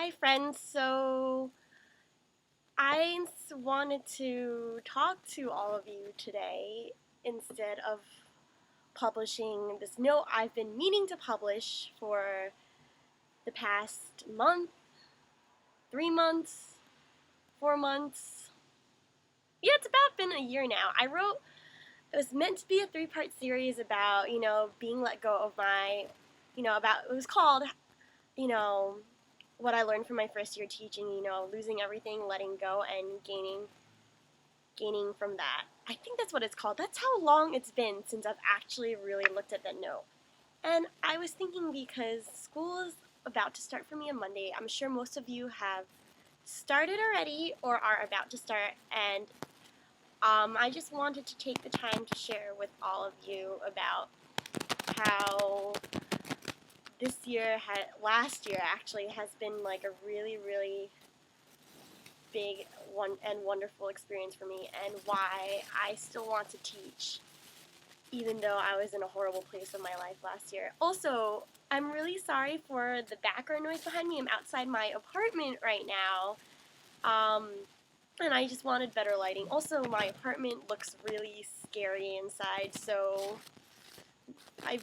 Hi, friends. I wanted to talk to all of you today instead of publishing this note I've been meaning to publish for the past month, 3 months, 4 months. Yeah, it's about been a year now. It was meant to be a three-part series about, being let go of it was called, you know, what I learned from my first year teaching, losing everything, letting go, and gaining from that. I think that's what it's called. That's how long it's been since I've actually really looked at that note. And I was thinking because school is about to start for me on Monday, I'm sure most of you have started already or are about to start, and I just wanted to take the time to share with all of you about how last year actually, has been like a really, really big one and wonderful experience for me, and why I still want to teach even though I was in a horrible place in my life last year. Also, I'm really sorry for the background noise behind me. I'm outside my apartment right now, and I just wanted better lighting. Also, my apartment looks really scary inside, so I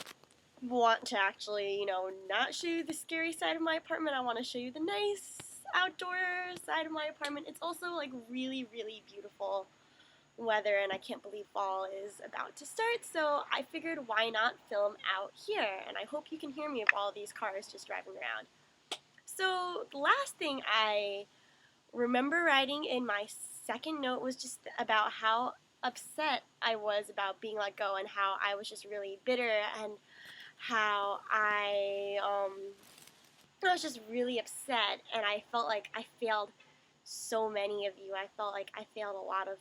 want to actually, not show you the scary side of my apartment. I want to show you the nice outdoor side of my apartment. It's also like really, really beautiful weather, and I can't believe fall is about to start, so I figured why not film out here, and I hope you can hear me of all these cars just driving around. So the last thing I remember writing in my second note was just about how upset I was about being let go, and how I was just really bitter, and how I was just really upset, and I felt like I failed so many of you. I felt like I failed a lot of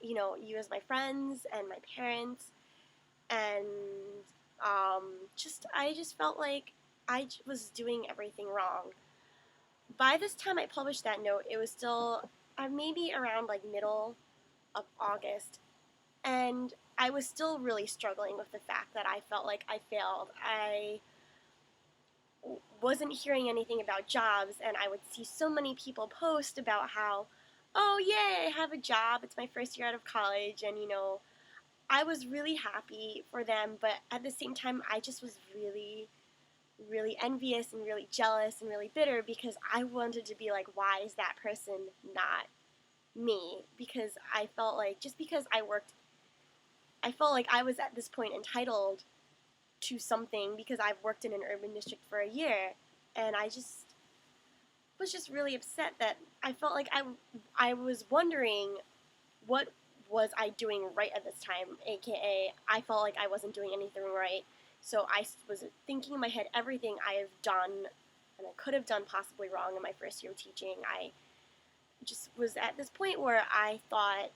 you as my friends and my parents, and I just felt like was doing everything wrong. By this time I published that note, it was still maybe around like middle of August, and I was still really struggling with the fact that I felt like I failed. I wasn't hearing anything about jobs, and I would see so many people post about how, oh, yay, I have a job, it's my first year out of college, and I was really happy for them, but at the same time, I just was really, really envious and really jealous and really bitter, because I wanted to be like, why is that person not me? Because I felt like just because I felt like I was at this point entitled to something because I've worked in an urban district for a year, and I just was just really upset that I felt like I was wondering what was I doing right at this time, aka I felt like I wasn't doing anything right. So I was thinking in my head everything I have done and I could have done possibly wrong in my first year of teaching. I just was at this point where I thought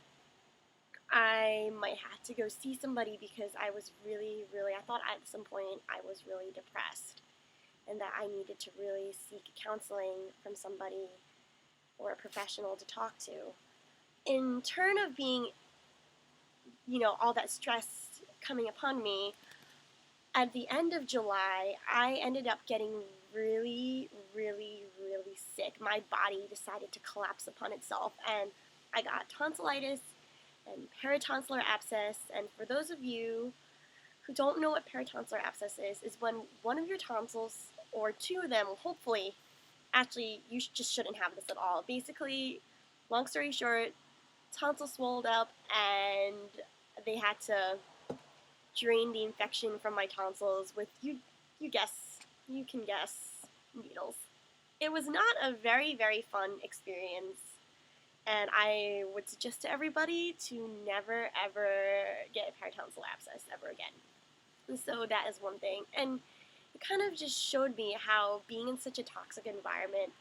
I might have to go see somebody, because I was really, really, I thought at some point I was really depressed, and that I needed to really seek counseling from somebody or a professional to talk to. In turn of being, all that stress coming upon me, at the end of July, I ended up getting really, really, really sick. My body decided to collapse upon itself, and I got tonsillitis and peritonsillar abscess. And for those of you who don't know what peritonsillar abscess is when one of your tonsils, or two of them, hopefully, actually, you just shouldn't have this at all. Basically, long story short, tonsils swelled up, and they had to drain the infection from my tonsils with you can guess, needles. It was not a very, very fun experience, and I would suggest to everybody to never ever get a peritonsillar abscess ever again. And so that is one thing, and it kind of just showed me how being in such a toxic environment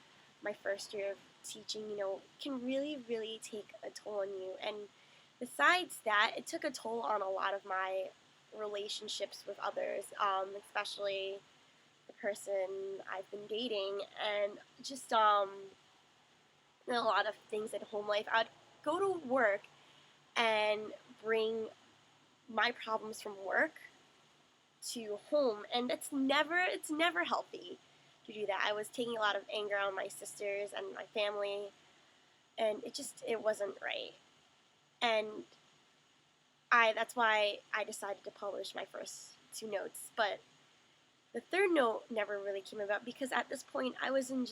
my first year of teaching, can really, really take a toll on you. And besides that, it took a toll on a lot of my relationships with others, especially the person I've been dating, and just a lot of things in home life. I'd go to work and bring my problems from work to home, and it's never healthy. to do that. I was taking a lot of anger on my sisters and my family, and it wasn't right. And that's why I decided to publish my first two notes. But the third note never really came about because at this point I was in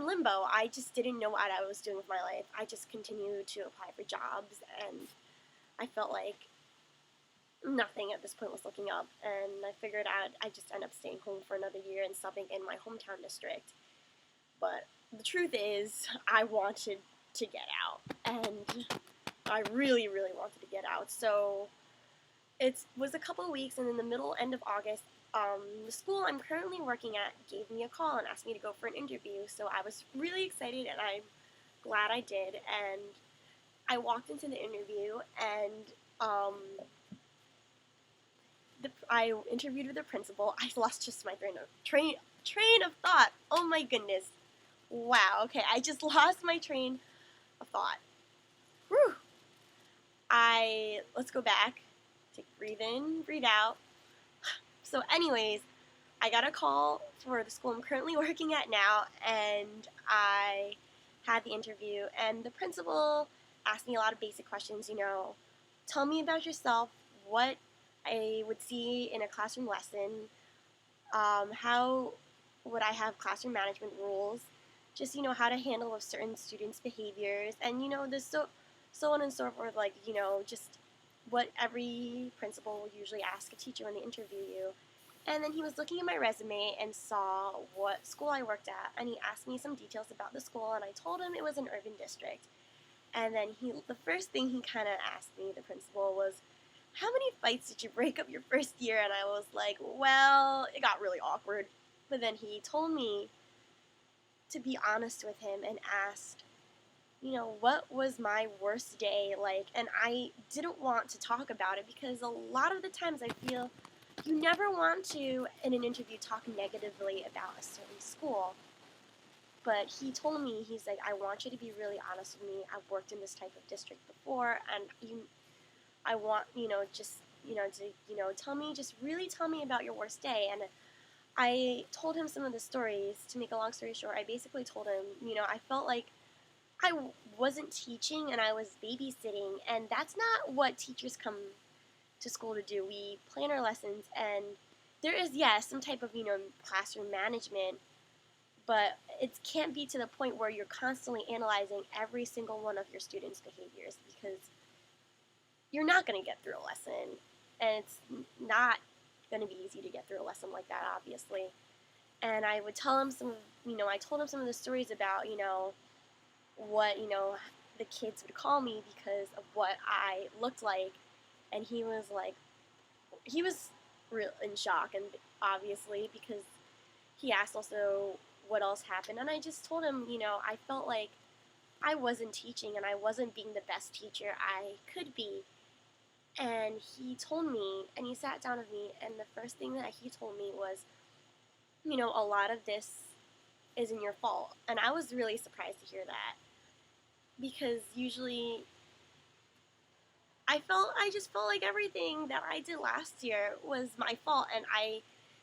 limbo. I just didn't know what I was doing with my life. I just continued to apply for jobs, and I felt like nothing at this point was looking up. And I figured I'd just end up staying home for another year and subbing in my hometown district. But the truth is, I wanted to get out, and I really, really wanted to get out. So it was a couple of weeks, and in the end of August, the school I'm currently working at gave me a call and asked me to go for an interview. So I was really excited, and I'm glad I did. And I walked into the interview, and I interviewed with the principal. I lost just my train of thought. Oh my goodness! Wow. Okay, I just lost my train of thought. Whew. Let's go back. Take breathe in, breathe out. So, anyways, I got a call for the school I'm currently working at now, and I had the interview, and the principal asked me a lot of basic questions, tell me about yourself, what I would see in a classroom lesson, how would I have classroom management rules, just, how to handle with certain students' behaviors, and, there's so on and so forth, like, just what every principal will usually ask a teacher when they interview you. And then he was looking at my resume and saw what school I worked at, and he asked me some details about the school, and I told him it was an urban district. And then the first thing he kind of asked me, the principal, was, how many fights did you break up your first year? And I was like, well, it got really awkward. But then he told me to be honest with him and asked, what was my worst day like? And I didn't want to talk about it because a lot of the times I feel you never want to, in an interview, talk negatively about a certain school. But he told me, he's like, I want you to be really honest with me. I've worked in this type of district before, and I want, just really tell me about your worst day. And I told him some of the stories. To make a long story short, I basically told him, I felt like I wasn't teaching and I was babysitting, and that's not what teachers come to school to do. We plan our lessons, and there is, yes, some type of, classroom management, but it can't be to the point where you're constantly analyzing every single one of your students' behaviors, because you're not going to get through a lesson, and it's not going to be easy to get through a lesson like that, obviously. And I would tell him I told him some of the stories about, what, the kids would call me because of what I looked like, and he was real in shock, and obviously, because he asked also what else happened, and I just told him, I felt like I wasn't teaching and I wasn't being the best teacher I could be. And he told me, and he sat down with me, and the first thing that he told me was, a lot of this isn't your fault. And I was really surprised to hear that, because usually I just felt like everything that I did last year was my fault, and I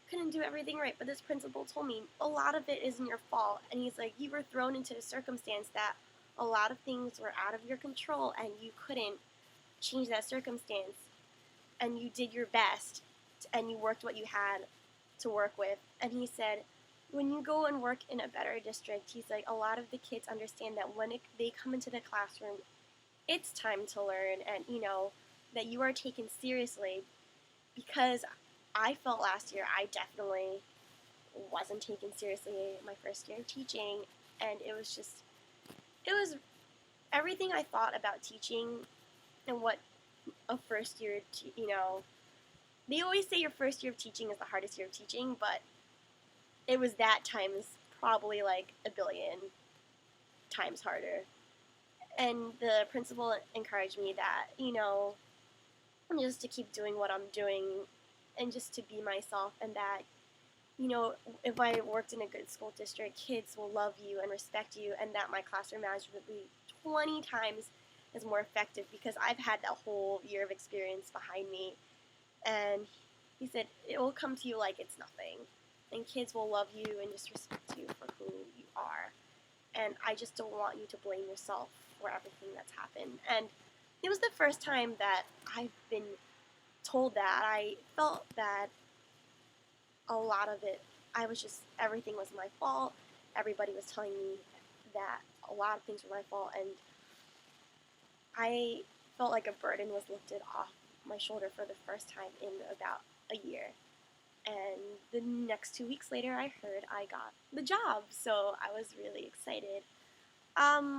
couldn't do everything right. But this principal told me a lot of it isn't your fault, and he's like, you were thrown into a circumstance that a lot of things were out of your control, and you couldn't change that circumstance, and you did your best, and you worked what you had to work with. And he said, when you go and work in a better district, he's like, a lot of the kids understand that when they come into the classroom, it's time to learn, and that you are taken seriously. Because I felt last year I definitely wasn't taken seriously my first year of teaching, and it was everything I thought about teaching, and what a first year, they always say your first year of teaching is the hardest year of teaching, but it was that times probably like a billion times harder. And the principal encouraged me that, just to keep doing what I'm doing, and just to be myself, and that, if I worked in a good school district, kids will love you and respect you, and that my classroom management will be 20 times as more effective, because I've had that whole year of experience behind me. And he said, it will come to you like it's nothing. and kids will love you and just respect you for who you are. And I just don't want you to blame yourself for everything that's happened. And it was the first time that I've been told that. I felt that a lot of it, everything was my fault. Everybody was telling me that a lot of things were my fault, and I felt like a burden was lifted off my shoulder for the first time in about a year. And the next 2 weeks later, I heard I got the job, so I was really excited.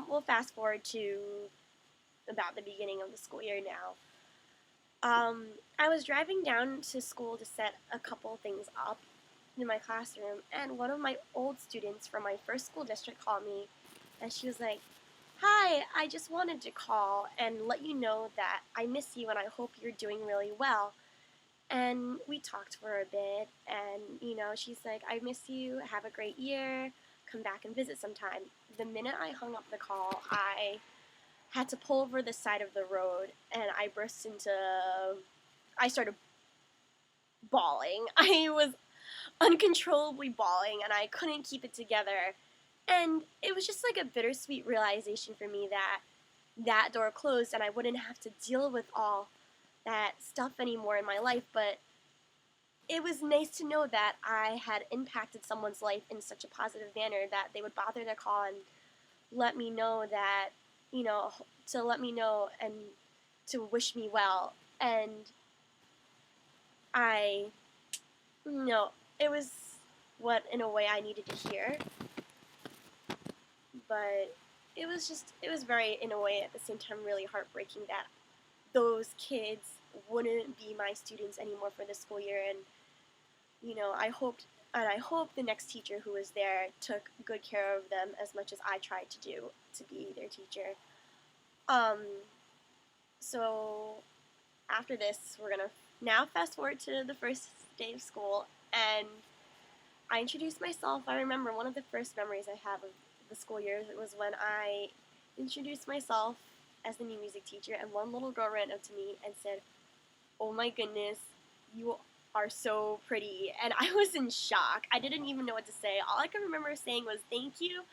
We'll fast forward to about the beginning of the school year now. I was driving down to school to set a couple things up in my classroom, and one of my old students from my first school district called me, and she was like, "Hi, I just wanted to call and let you know that I miss you and I hope you're doing really well." And we talked for a bit, and she's like, "I miss you, have a great year, come back and visit sometime." The minute I hung up the call, I had to pull over the side of the road, and I started bawling. I was uncontrollably bawling, and I couldn't keep it together. And it was just like a bittersweet realization for me that that door closed and I wouldn't have to deal with all that stuff anymore in my life. But it was nice to know that I had impacted someone's life in such a positive manner that they would bother to call and let me know that, to let me know and to wish me well. And I, it was what in a way I needed to hear. But it was very, in a way, at the same time, really heartbreaking that those kids wouldn't be my students anymore for the school year. And I hope the next teacher who was there took good care of them as much as I tried to do to be their teacher. So after this, we're gonna now fast forward to the first day of school, and I introduced myself. I remember one of the first memories I have of the school year was when I introduced myself as the new music teacher, and one little girl ran up to me and said, "Oh my goodness, you are so pretty." And I was in shock. I didn't even know what to say. All I could remember saying was, "Thank you.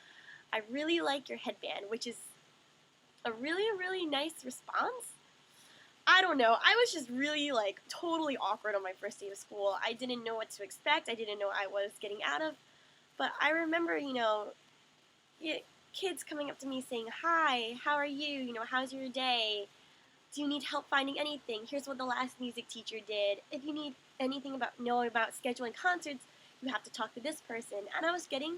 I really like your headband," which is a really, really nice response. I don't know. I was just really, totally awkward on my first day of school. I didn't know what to expect. I didn't know what I was getting out of. But I remember, kids coming up to me saying, "Hi, how are you? How's your day? Do you need help finding anything? Here's what the last music teacher did. If you need anything about scheduling concerts, you have to talk to this person." And I was getting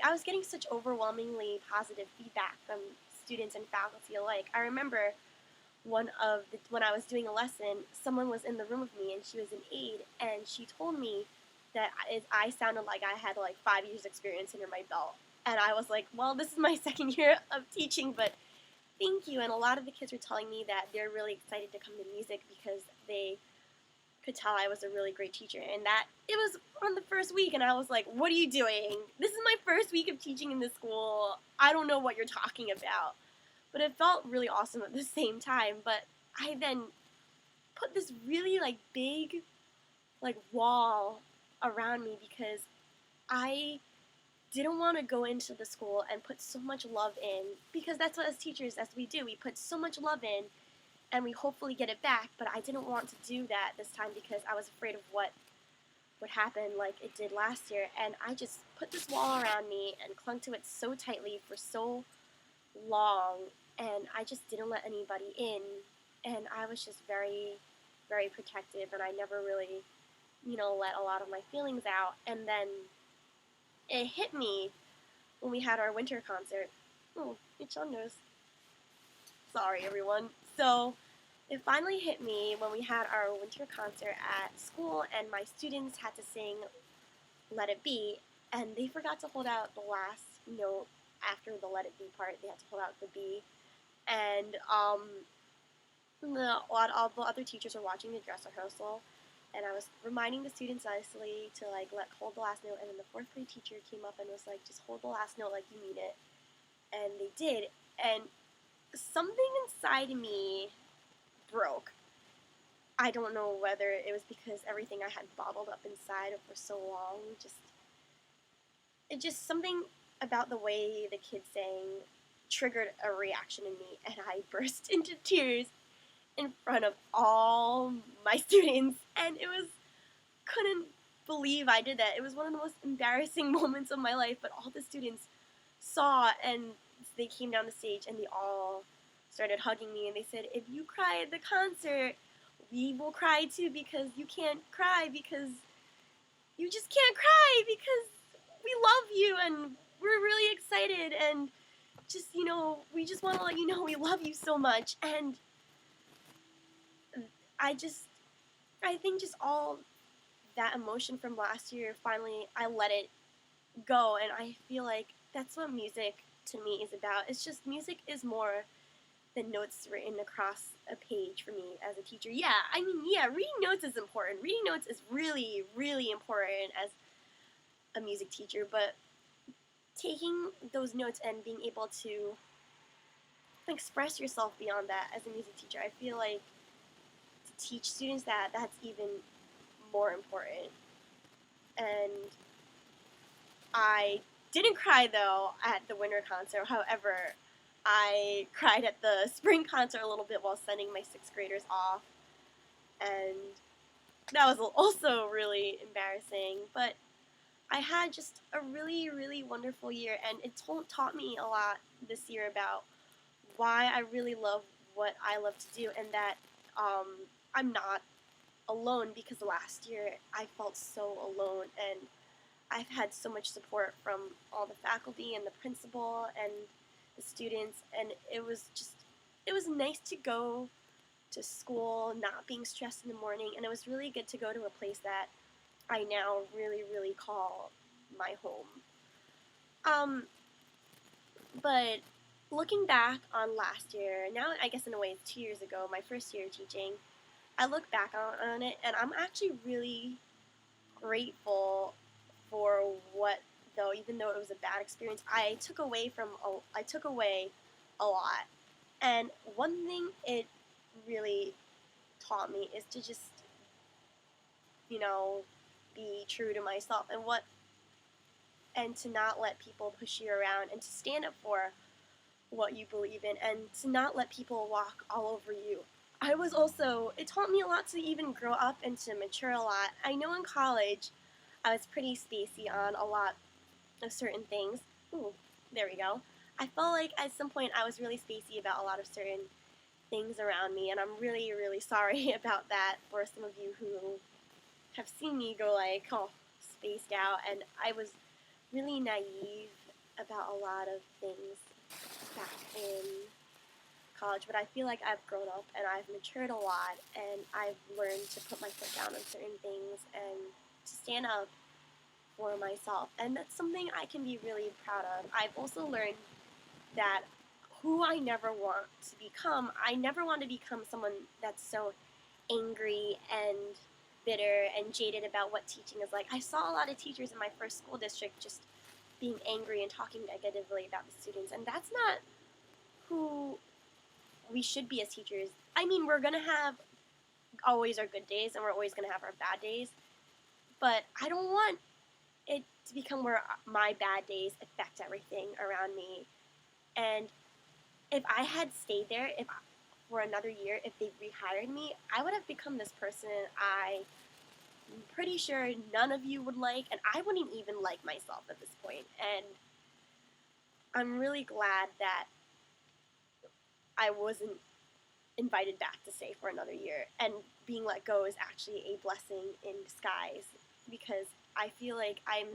I was getting such overwhelmingly positive feedback from students and faculty alike. I remember when I was doing a lesson, someone was in the room with me, and she was an aide, and she told me that I sounded like I had 5 years experience under my belt. And I was like, "Well, this is my second year of teaching, but thank you." And a lot of the kids were telling me that they're really excited to come to music because they could tell I was a really great teacher. And that it was on the first week, and I was like, "What are you doing? This is my first week of teaching in this school. I don't know what you're talking about." But it felt really awesome at the same time. But I then put this really big wall around me because I didn't want to go into the school and put so much love in, because that's what as teachers, as we do, we put so much love in and we hopefully get it back. But I didn't want to do that this time because I was afraid of what would happen like it did last year. And I just put this wall around me and clung to it so tightly for so long, and I just didn't let anybody in. And I was just very, very protective, and I never really, let a lot of my feelings out. And then it hit me when we had our winter concert. Oh, it's on nose. Sorry, everyone. So it finally hit me when we had our winter concert at school, and my students had to sing "Let It Be," and they forgot to hold out the last note after the "Let It Be" part. They had to hold out the B, and all the other teachers were watching the dress rehearsal, and I was reminding the students nicely to hold the last note, and then the fourth grade teacher came up and was like, "Just hold the last note like you mean it," and they did, and something inside me broke. I don't know whether it was because everything I had bottled up inside for so long, just something about the way the kids sang triggered a reaction in me, and I burst into tears in front of all my students, and it was couldn't believe I did that. It was one of the most embarrassing moments of my life, but all the students saw, and they came down the stage and they all started hugging me, and they said, if you cry at the concert, we will cry too, because you can't cry because you just can't cry because we love you and we're really excited, and just, we just want to let you know we love you so much. And I just, I think just all that emotion from last year, finally, I let it go, and I feel like that's what music to me is about. It's just music is more than notes written across a page for me as a teacher. Yeah, I mean, yeah, reading notes is important. Reading notes is really, really important as a music teacher, but taking those notes and being able to express yourself beyond that as a music teacher, I feel like to teach students that's even more important. And I didn't cry though at the winter concert. However, I cried at the spring concert a little bit while sending my sixth graders off, and that was also really embarrassing. But I had just a really, really wonderful year, and it taught me a lot this year about why I really love what I love to do, and that um, I'm not alone, because last year I felt so alone, and I've had so much support from all the faculty and the principal and the students, and it was nice to go to school not being stressed in the morning, and it was really good to go to a place that I now really, really call my home. Um, but looking back on last year, now I guess in a way it's 2 years ago, my first year teaching, I look back on it, and I'm actually really grateful for what, though, even though it was a bad experience, I took away a lot. And one thing it really taught me is to just, you know, be true to myself, and to not let people push you around, and to stand up for what you believe in, and to not let people walk all over you. It taught me a lot to even grow up and to mature a lot. I know in college I was pretty spacey on a lot of certain things. Ooh, there we go. I felt like at some point I was really spacey about a lot of certain things around me, and I'm really, really sorry about that for some of you who have seen me go like, oh, spaced out, and I was really naive about a lot of things back in college, but I feel like I've grown up and I've matured a lot, and I've learned to put my foot down on certain things and to stand up for myself, and that's something I can be really proud of. I've also learned that who I never want to become someone that's so angry and bitter and jaded about what teaching is like. I saw a lot of teachers in my first school district just being angry and talking negatively about the students, and that's not who we should be as teachers. I mean, we're gonna have always our good days, and we're always gonna have our bad days, but I don't want it to become where my bad days affect everything around me. And if I had stayed there, if for another year, if they rehired me, I would have become this person I'm pretty sure none of you would like, and I wouldn't even like myself at this point. And I'm really glad that I wasn't invited back to stay for another year, and being let go is actually a blessing in disguise, because I feel like I'm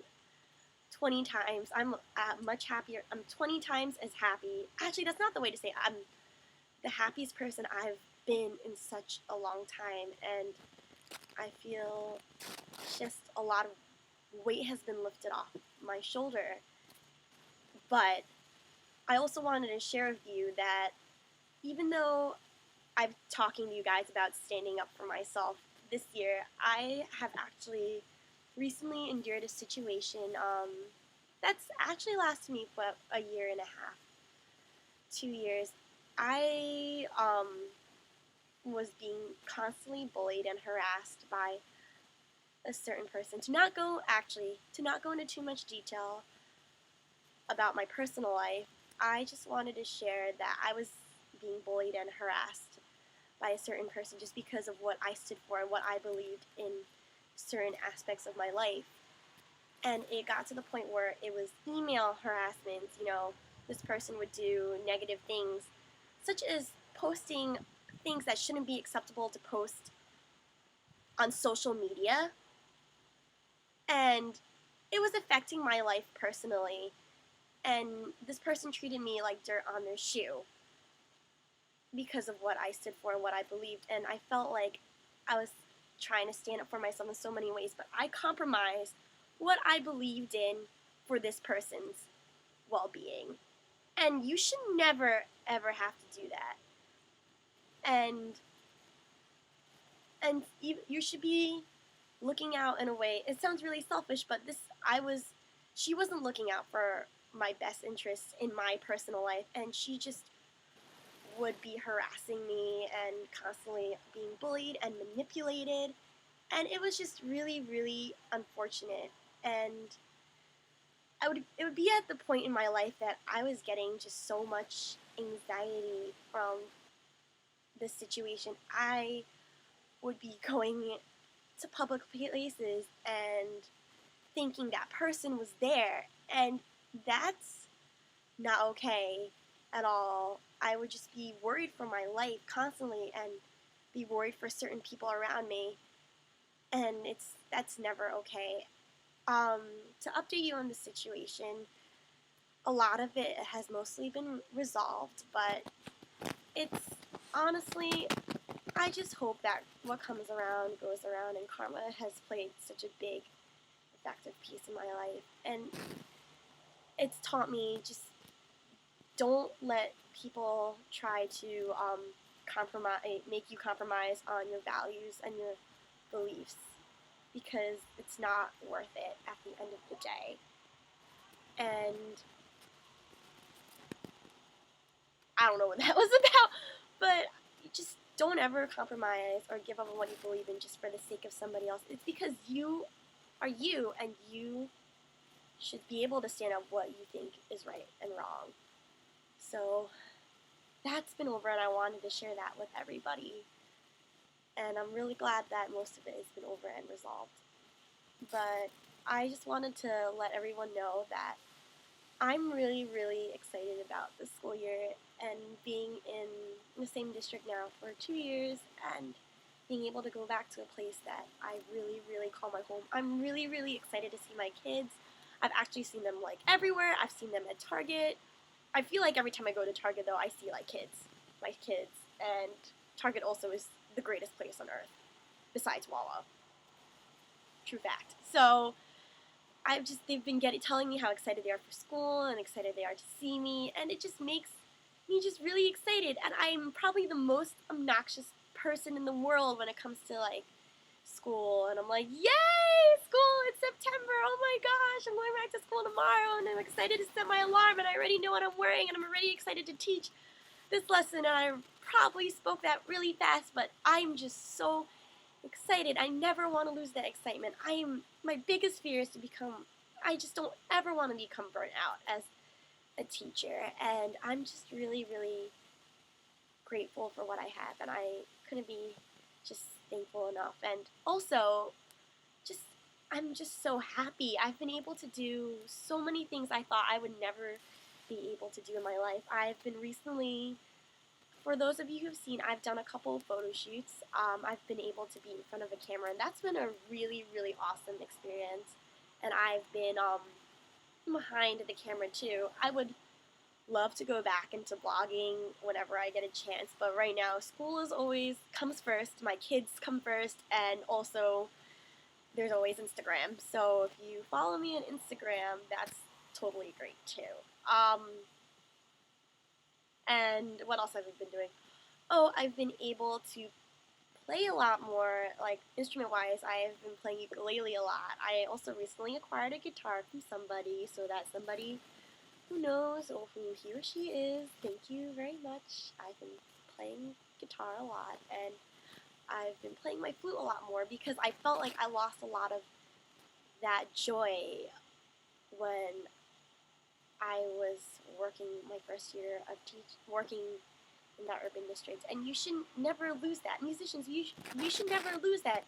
much happier. I'm 20 times as happy. Actually, that's not the way to say it. I'm the happiest person I've been in such a long time, and I feel just a lot of weight has been lifted off my shoulder. But I also wanted to share with you that even though I'm talking to you guys about standing up for myself this year, I have actually recently endured a situation that's actually lasted me for a year and a half, 2 years. I was being constantly bullied and harassed by a certain person. To not go into too much detail about my personal life, I just wanted to share that I was being bullied and harassed by a certain person just because of what I stood for and what I believed in certain aspects of my life. And it got to the point where it was email harassment. This person would do negative things, such as posting things that shouldn't be acceptable to post on social media. And it was affecting my life personally. And this person treated me like dirt on their shoe because of what I stood for and what I believed. And I felt like I was trying to stand up for myself in so many ways, but I compromised what I believed in for this person's well-being. And you should never, ever have to do that. And you should be looking out in a way. It sounds really selfish, but she wasn't looking out for my best interests in my personal life, and she just would be harassing me and constantly being bullied and manipulated, and it was just really, really unfortunate. And it would be at the point in my life that I was getting just so much anxiety from this situation. I would be going to public places and thinking that person was there, and that's not okay at all. I would just be worried for my life constantly and be worried for certain people around me, and that's never okay. To update you on the situation, a lot of it has mostly been resolved, but it's honestly, I just hope that what comes around goes around, and karma has played such a big, effective piece in my life, and it's taught me just don't let people try to make you compromise on your values and your beliefs, because it's not worth it at the end of the day. And I don't know what that was about, but just don't ever compromise or give up on what you believe in just for the sake of somebody else. It's because you are you, and you should be able to stand up what you think is right and wrong. So that's been over, and I wanted to share that with everybody. And I'm really glad that most of it has been over and resolved. But I just wanted to let everyone know that I'm really, really excited about the school year and being in the same district now for 2 years and being able to go back to a place that I really, really call my home. I'm really, really excited to see my kids. I've actually seen them like everywhere. I've seen them at Target. I feel like every time I go to Target, though, I see like my kids, and Target also is the greatest place on earth, besides Wawa. True fact. So they've been telling me how excited they are for school and excited they are to see me, and it just makes me just really excited. And I'm probably the most obnoxious person in the world when it comes to like school, and I'm like, yay, school, it's September, oh my gosh, I'm going back to school tomorrow, and I'm excited to set my alarm, and I already know what I'm wearing, and I'm already excited to teach this lesson, and I probably spoke that really fast, but I'm just so excited. I never want to lose that excitement. My biggest fear is I just don't ever want to become burnt out as a teacher, and I'm just really, really grateful for what I have, and I couldn't be just thankful enough. And also, just I'm just so happy. I've been able to do so many things I thought I would never be able to do in my life. I've been recently, for those of you who've seen, I've done a couple of photo shoots. I've been able to be in front of a camera, and that's been a really, really awesome experience. And I've been behind the camera too. I would love to go back into blogging whenever I get a chance, but right now school is always comes first. My kids come first, and also there's always Instagram. So if you follow me on Instagram, that's totally great too. And what else have I been doing? Oh, I've been able to play a lot more, like instrument-wise. I've been playing ukulele a lot. I also recently acquired a guitar from somebody, so that somebody who knows or who he or she is, thank you very much. I've been playing guitar a lot, and I've been playing my flute a lot more because I felt like I lost a lot of that joy when I was working my first year of working in that urban district. And you should never lose that. Musicians, you should never lose that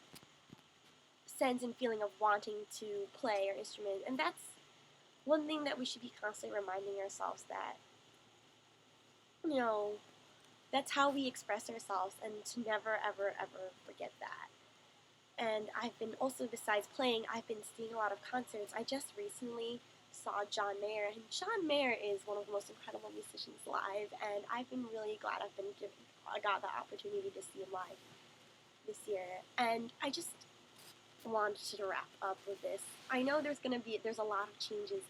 sense and feeling of wanting to play your instrument. And that's one thing that we should be constantly reminding ourselves that, you know, that's how we express ourselves, and to never, ever, ever forget that. And I've been also, besides playing, I've been seeing a lot of concerts. I just recently saw John Mayer, and John Mayer is one of the most incredible musicians live, and I've been really glad I got the opportunity to see him live this year. And I just wanted to wrap up with this. I know there's a lot of changes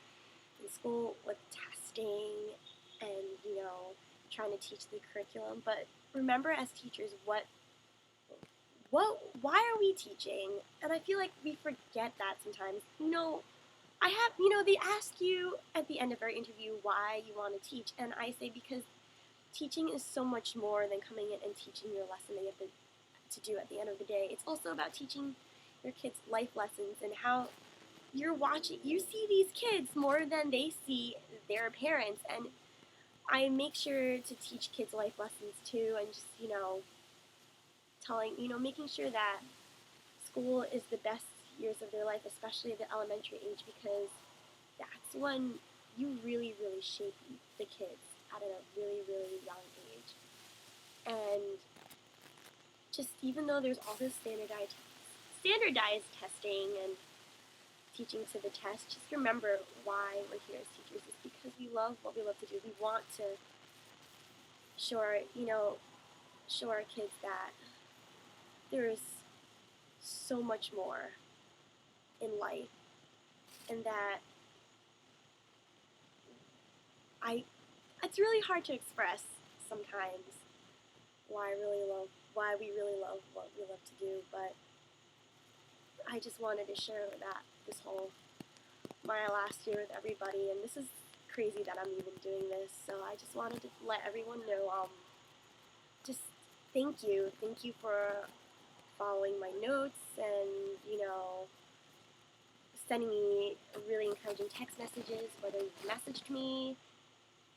in school with testing and, trying to teach the curriculum, but remember, as teachers, why are we teaching? And I feel like we forget that sometimes. They ask you at the end of our interview why you want to teach, and I say because teaching is so much more than coming in and teaching your lesson that you have to do at the end of the day. It's also about teaching your kids life lessons, and how you see these kids more than they see their parents, and I make sure to teach kids life lessons too, and just, making sure that school is the best years of their life, especially the elementary age, because that's when you really, really shape the kids at a really, really young age. And just, even though there's all this standardized testing and teaching to the test, just remember why we're here as teachers is because we love what we love to do. We want to show our kids that there's so much more in life, and that it's really hard to express sometimes why we really love what we love to do, but I just wanted to share that my last year with everybody, and this is crazy that I'm even doing this, so I just wanted to let everyone know, just thank you for following my notes, and, sending me really encouraging text messages, whether you've messaged me,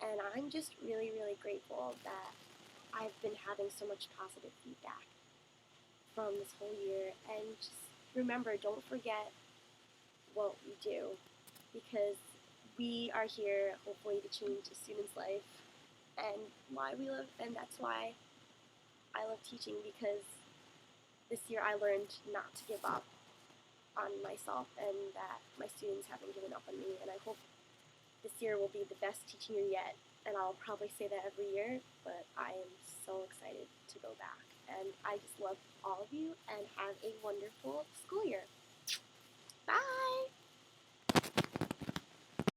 and I'm just really, really grateful that I've been having so much positive feedback from this whole year. And just remember, don't forget what we do, because we are here hopefully to change a student's life, and that's why I love teaching, because this year I learned not to give up on myself, and that my students haven't given up on me, and I hope this year will be the best teaching year yet. And I'll probably say that every year, but I am so excited to go back. And I just love all of you, and have a wonderful school year.